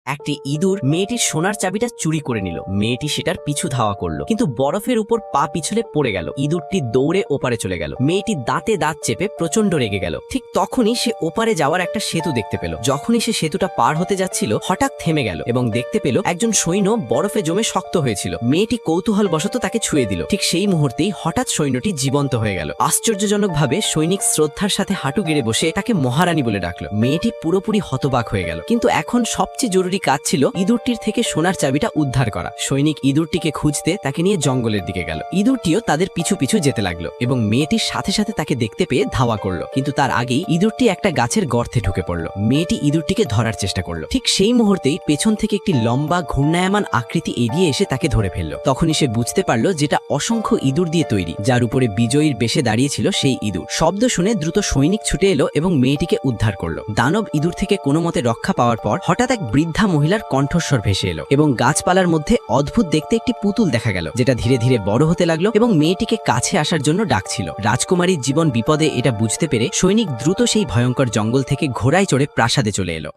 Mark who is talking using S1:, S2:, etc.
S1: একটি ইঁদুর মেয়েটির সোনার চাবিটা চুরি করে নিল। মেয়েটি সেটার পিছু ধাওয়া করলো, কিন্তু বরফের উপর পা পিছলে পড়ে গেল। ইঁদুরটি দৌড়ে ওপারে চলে গেল। মেয়েটি দাঁতে দাঁত চেপে প্রচন্ড রেগে গেল। ঠিক তখনই সে ওপারে যাওয়ার একটা সেতু দেখতে পেল। যখনই সে সেতুটা পার হতে যাচ্ছিল, হঠাৎ থেমে গেল এবং দেখতে পেল একজন সৈন্য বরফে জমে শক্ত হয়েছিল। মেয়েটি কৌতূহল বশত তাকে ছুঁয়ে দিল। ঠিক সেই মুহূর্তেই হঠাৎ সৈন্যটি জীবন্ত হয়ে গেল। আশ্চর্যজনকভাবে সৈনিক শ্রদ্ধার সাথে হাঁটু গেড়ে বসে তাকে মহারানী বলে ডাকলো। মেয়েটি পুরোপুরি হতবাক হয়ে গেল, কিন্তু এখন সবচেয়ে জরুরি কাজ ছিল ইঁদুরটির থেকে সোনার চাবিটা উদ্ধার করা। সৈনিক ইঁদুরটিকে খুঁজতে তাকে নিয়ে জঙ্গলের দিকে গেল। ইঁদুরটিও তাদের পিছু পিছু যেতে লাগলো এবং মেয়েটির সাথে সাথে তাকে দেখতে পেয়ে ধাওয়া করলো। কিন্তু তার আগেই ইঁদুরটি একটা গাছের গর্তে ঢুকে পড়লো। মেয়েটি ইঁদুরটিকে ধরার চেষ্টা করলো। ঠিক সেই মুহূর্তেই পেছন থেকে একটি লম্বা ঘূর্ণায়মান আকৃতি এগিয়ে এসে তাকে ধরে ফেললো। তখনই সে বুঝতে পারলো যেটা অসংখ্য ইঁদুর দিয়ে তৈরি, যার উপরে বিজয়ীর বেশে দাঁড়িয়েছিল সেই ইঁদুর। শব্দ শুনে দ্রুত সৈনিক ছুটে এলো এবং মেয়েটিকে উদ্ধার করলো। দানব ইঁদুর থেকে কোনো মতে রক্ষা পাওয়ার পর হঠাৎ এক বৃদ্ধা মহিলার কণ্ঠস্বর ভেসে এলো এবং গাছপালার মধ্যে অদ্ভুত দেখতে একটি পুতুল দেখা গেল, যেটা ধীরে ধীরে বড় হতে লাগলো এবং মেয়েটিকে কাছে আসার জন্য ডাকছিল। রাজকুমারীর জীবন বিপদে এটা বুঝতে পেরে সৈনিক দ্রুত সেই ভয়ঙ্কর জঙ্গল থেকে ঘোড়ায় চড়ে প্রাসাদে চলে এলো।